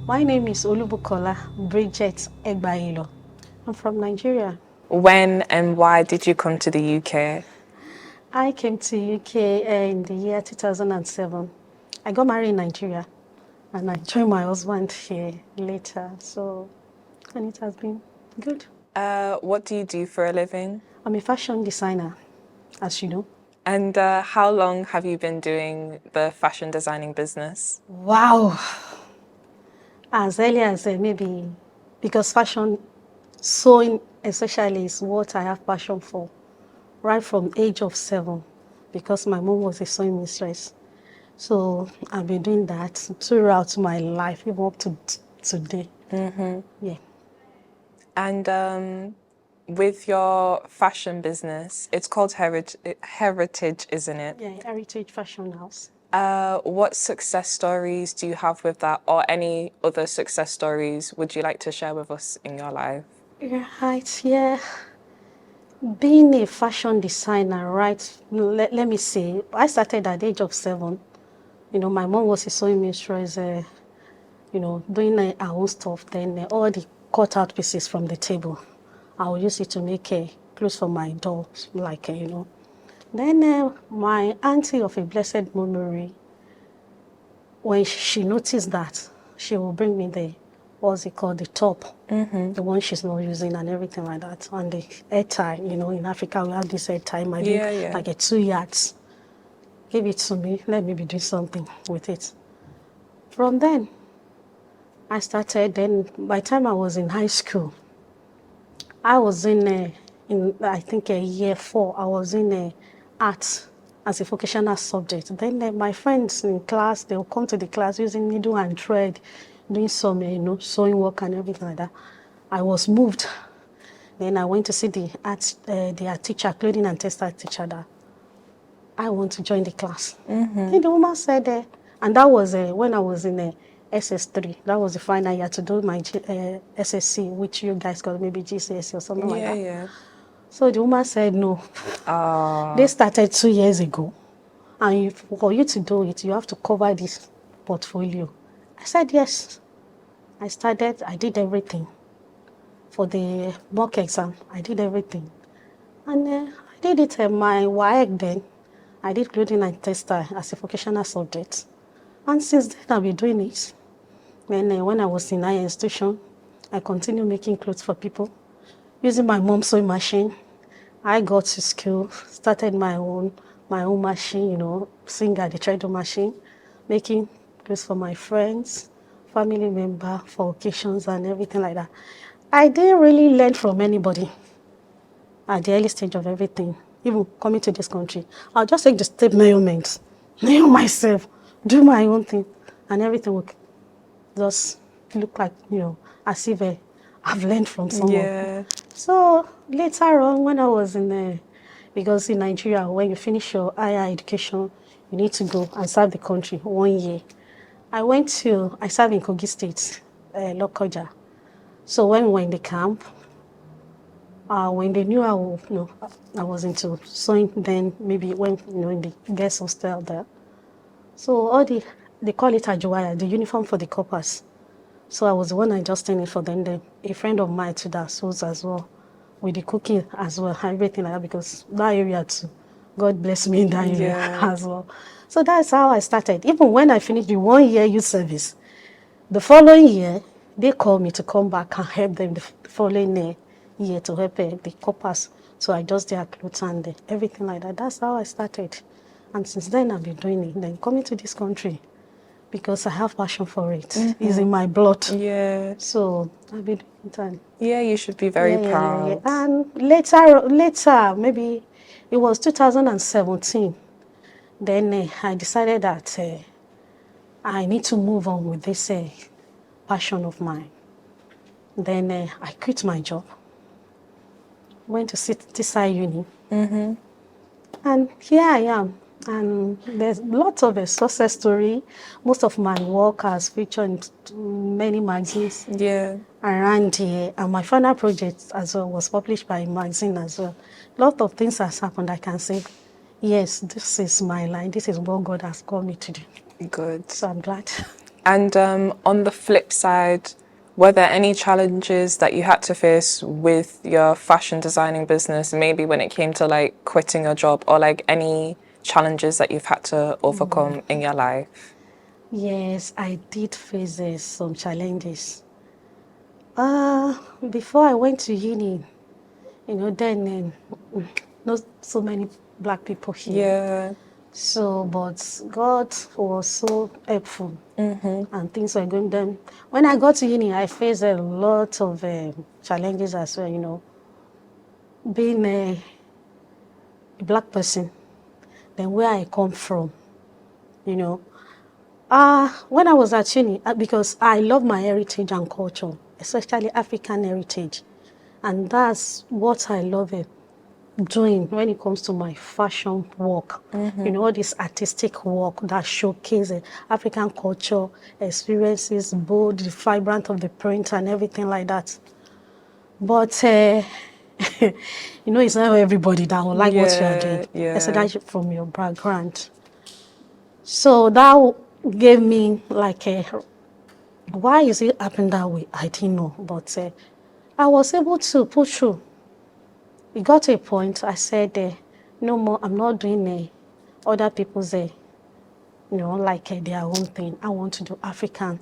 My name is Olubukola, Bridgit Egbaiyelo. I'm from Nigeria. When and why did you come to the UK? I came to UK in the year 2007. I got married in Nigeria and I joined my husband here later. And it has been good. What do you do for a living? I'm a fashion designer, as you know. And how long have you been doing the fashion designing business? Wow! As early as maybe, because fashion, sewing especially is what I have passion for, right from age of 7, because my mom was a sewing mistress. So I've been doing that throughout my life, even up to today. Yeah. And with your fashion business, it's called Heritage, isn't it? Yeah, Heritage Fashion House. What success stories do you have with that, or any other success stories would you like to share with us in your life? Yeah, right, yeah. Being a fashion designer, right, let me say, I started at the age of 7. You know, my mom was a sewing mistress, doing her own stuff. Then all the cut-out pieces from the table, I will use it to make clothes for my dolls, Then my auntie of a blessed memory, when she noticed that, she will bring me the, what's it called, the top, the one she's not using and everything like that. And the hair tie, in Africa we have this hair tie, might be Yeah. like a 2 yards. Give it to me, let me be doing something with it. From then, I started. Then by the time I was in high school, I was in I think year 4, I was in art as a vocational subject. Then my friends in class, they will come to the class using needle and thread, doing some, sewing work and everything like that. I was moved. Then I went to see their teacher, clothing and textile teacher, that I want to join the class. Then the woman said, and that was when I was in SS3. That was the final year to do my SSC, which you guys call maybe GCSE or something like that. Yeah. So the woman said, no. They started 2 years ago. And for you to do it, you have to cover this portfolio. I said, yes. I did everything. For the mock exam, I did everything. And I did it my WAEC then. I did clothing and textile as a vocational subject. And since then, I've been doing it. Then when I was in higher institution, I continued making clothes for people. Using my mom's sewing machine, I got to school, started my own machine, singer, the treadle machine, making clothes for my friends, family member, for occasions and everything like that. I didn't really learn from anybody at the early stage of everything, even coming to this country. I'll just take the step measurements, nail myself, do my own thing, and everything will just look like, as if I've learned from someone. Yeah. So later on, when I was because in Nigeria, when you finish your higher education, you need to go and serve the country 1 year. I served in Kogi State, Lokoja. So when we were in the camp, when they knew I was into sewing, then maybe when, in the guest hostel there. So they call it Ajuwaya, the uniform for the coppers. So I was the one adjusting it for them. Then a friend of mine too that sews as well, with the cooking as well, everything like that, because that area too, God bless me in that area as well. So that's how I started. Even when I finished the 1 year youth service, the following year, they called me to come back and help them the following year to help the coppers to adjust their clothes and everything like that. That's how I started. And since then, I've been doing it. Then coming to this country, because I have passion for it. It's in my blood. Yeah. So I've been doing it. Yeah, you should be very proud. And later, maybe it was 2017, then I decided that I need to move on with this passion of mine. Then I quit my job, went to TSI Uni, and here I am. And there's lots of a success story. Most of my work has featured in many magazines around here, and my final project as well was published by a magazine as well. A lot of things has happened. I can say, yes, this is my line. This is what God has called me to do. Good. So I'm glad. And on the flip side, were there any challenges that you had to face with your fashion designing business, maybe when it came to like quitting your job, or like any challenges that you've had to overcome in your life? Yes, I did face some challenges. Before I went to uni, then not so many black people here. Yeah. So, but God was so helpful, and things were going down. When I got to uni, I faced a lot of challenges as well. Being a black person, then where I come from, you know. When I was at uni, because I love my heritage and culture, especially African heritage, and that's what I love doing when it comes to my fashion work. All this artistic work that showcases African culture, experiences, both the vibrant of the print and everything like that. But it's not everybody that will like what you are doing, Yeah. especially from your background. So that gave me like why is it happening that way? I didn't know, but I was able to push through. It got to a point I said, no more, I'm not doing other people's, their own thing. I want to do African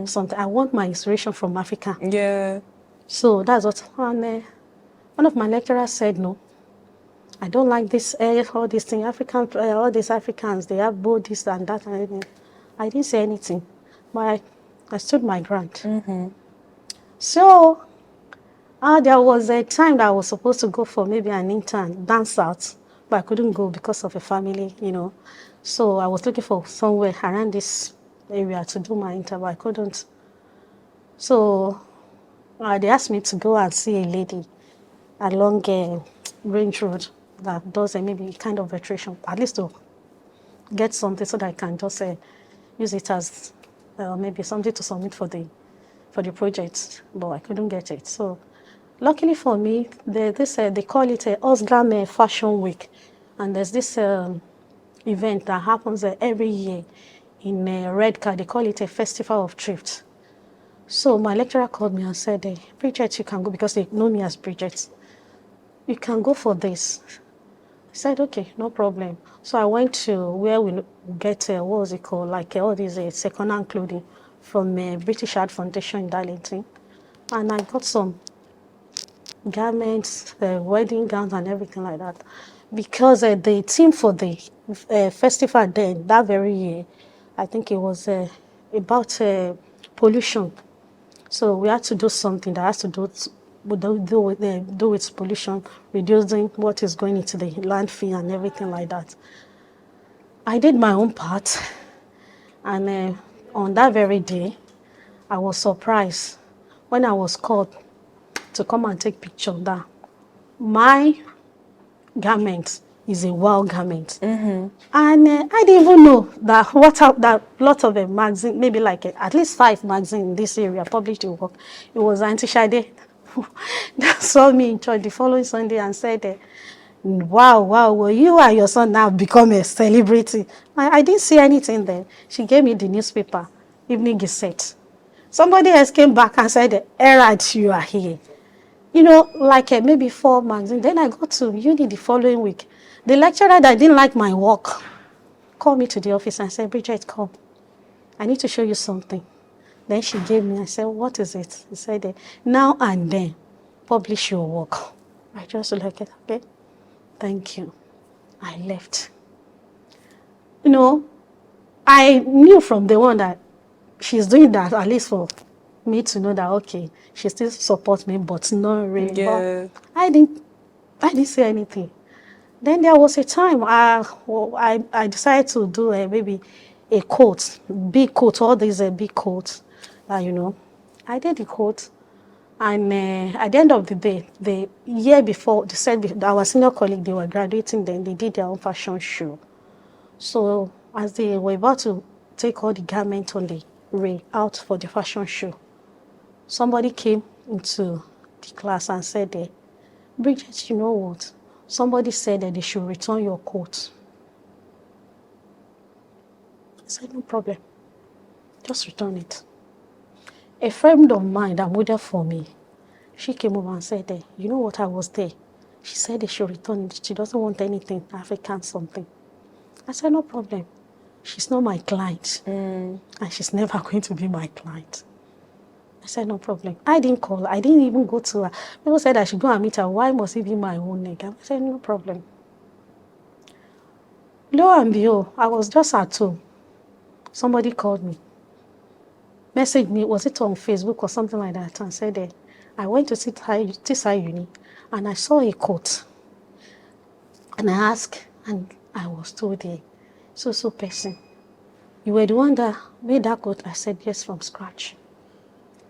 something. I want my inspiration from Africa. Yeah. So that's what one of my lecturers said, no, I don't like this, all these things, all these Africans, they have both this and that and everything. I didn't say anything, but I stood my ground. So there was a time that I was supposed to go for maybe an intern, dance out, but I couldn't go because of a family. So I was looking for somewhere around this area to do my intern, but I couldn't. So they asked me to go and see a lady along Range Road that does maybe kind of veterinary, at least to get something so that I can just use it as maybe something to submit for the project, but I couldn't get it. So luckily for me, they call it a Osgram Fashion Week, and there's this event that happens every year in Red Car. They call it a Festival of Thrift. So my lecturer called me and said, Bridget, you can go, because they know me as Bridget. You can go for this. I said, okay, no problem. So I went to where we get, what was it called, like all these second-hand clothing from British Art Foundation in Darlington. And I got some garments, wedding gowns and everything like that. Because the theme for the festival then, that very year, I think it was about pollution. So we had to do something that has to do with pollution, reducing what is going into the landfill and everything like that. I did my own part, and on that very day, I was surprised when I was called to come and take picture that my garment is a wild garment. And I didn't even know that that lot of a magazine, maybe like at least 5 magazines in this area published the work. It was Auntie Shade that saw me in church the following Sunday and said, wow, well, you and your son now become a celebrity. I didn't see anything there. She gave me the newspaper, Evening Gazette. Somebody else came back and said, Erad, you are here. Like maybe 4 months. And then I got to uni the following week. The lecturer that didn't like my work called me to the office and said, Bridget, come. I need to show you something. Then she gave me, I said, what is it? He said, now and then, publish your work. I just looked at it, okay, thank you. I left. I knew from the one that she's doing that, at least for me to know that, okay, she still supports me, but not really. Yeah. But I didn't say anything. Then there was a time I decided to do maybe a coat, big coat, all these big coats, I did the coat. And at the end of the day, the year before, they said our senior colleague, they were graduating, then they did their own fashion show. So as they were about to take all the garments on the way out for the fashion show, somebody came into the class and said, Bridget, you know what? Somebody said that they should return your coat. I said, no problem. Just return it. A friend of mine that modelled for me, she came over and said, you know what, I was there. She said they should return it. She doesn't want anything, African something. I said, no problem. She's not my client. And she's never going to be my client. I said, no problem. I didn't call her. I didn't even go to her. People said I should go and meet her. Why must it be my own nigga? I said, no problem. Lo and behold, I was just at home. Somebody called me. Messaged me, was it on Facebook or something like that, and said, I went to Tisa Uni and I saw a quote. And I asked, and I was told so person. You were the one that made that quote? I said, yes, from scratch.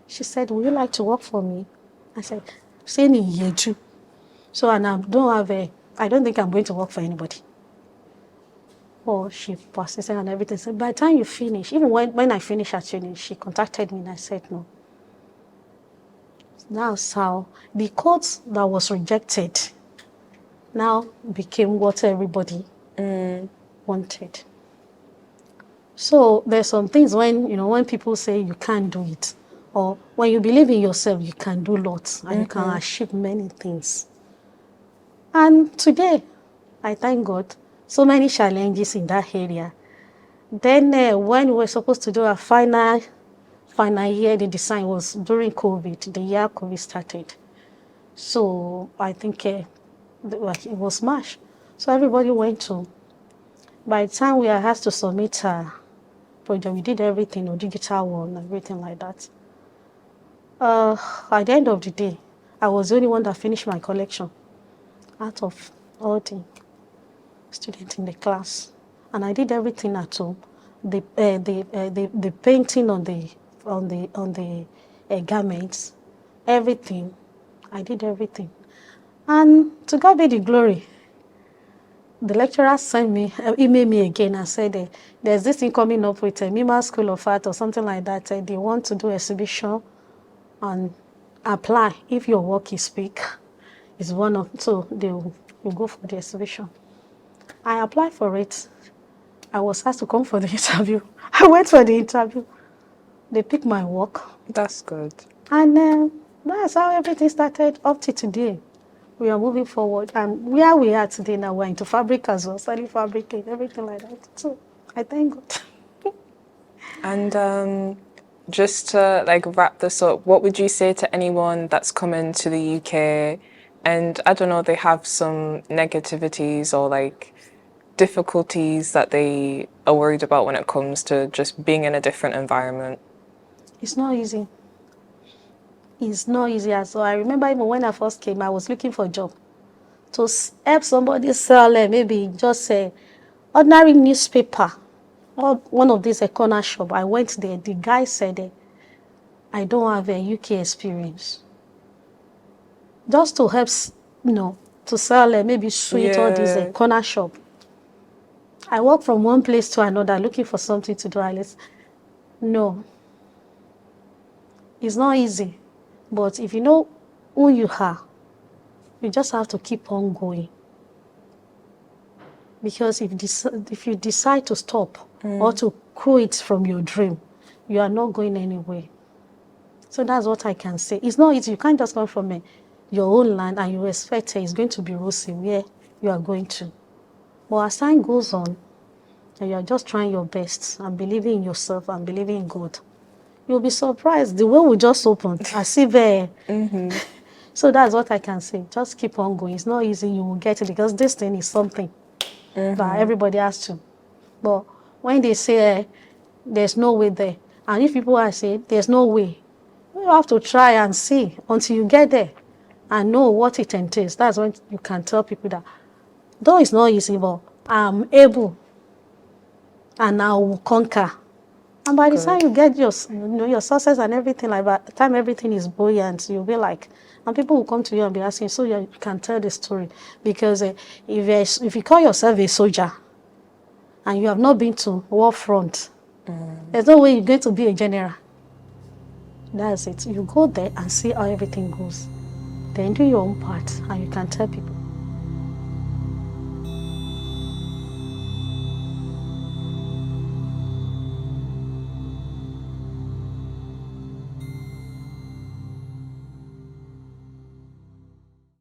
She said, would you like to work for me? I said, saying in year 2. So, and I don't think I'm going to work for anybody. Well, she persisted and everything. So by the time you finish, even when I finished at uni, she contacted me and I said no. That's how the quote that was rejected now became what everybody wanted. So there's some things when people say you can't do it, or when you believe in yourself, you can do lots and you can achieve many things. And today, I thank God, so many challenges in that area. Then when we were supposed to do our final year, the design was during COVID, the year COVID started. So I think it was March. So everybody went to. By the time we had to submit our project, we did everything, digital one, everything like that. At the end of the day, I was the only one that finished my collection out of all the students in the class. And I did everything at home. The painting on the garments, everything. I did everything. And to God be the glory. The lecturer sent me, emailed me again and said, there's this thing coming up with Mima School of Art or something like that. They want to do exhibition and apply. If your work is big, is one of, so they will go for the exhibition. I applied for it. I was asked to come for the interview. I went for the interview. They picked my work. That's good. And that's how everything started up to today. We are moving forward. And where we are today now, we're into fabric as well, selling fabric and everything like that. So I thank God. And just to wrap this up, what would you say to anyone that's coming to the UK and I don't know, they have some negativities or difficulties that they are worried about when it comes to just being in a different environment? It's not easy. It's not easy at all. I remember even when I first came, I was looking for a job to help somebody sell maybe just a ordinary newspaper or one of these corner shop. I went there. The guy said, I don't have a UK experience. Just to help, to sell maybe sweet or this corner shop. I walk from one place to another looking for something to do. No. It's not easy. But if you know who you are, you just have to keep on going. Because if you decide to stop or to quit from your dream, you are not going anywhere. So that's what I can say. It's not easy. You can't just come from your own land and you expect it's going to be rosy where you are going to. But as time goes on, and you are just trying your best and believing in yourself and believing in God, you'll be surprised. The way will just open as if So that's what I can say. Just keep on going. It's not easy. You will get it because this thing is something that everybody has to. But when they say there's no way there, and if people are saying there's no way, you have to try and see until you get there and know what it entails. That's when you can tell people that though it's not easy, but I'm able and I will conquer. And by the time you get your success and everything, by the time everything is buoyant, you'll be like, and people will come to you and be asking, so you can tell the story. Because if you call yourself a soldier and you have not been to war front, there's no way you're going to be a general. That's it. You go there and see how everything goes. Then do your own part and you can tell people.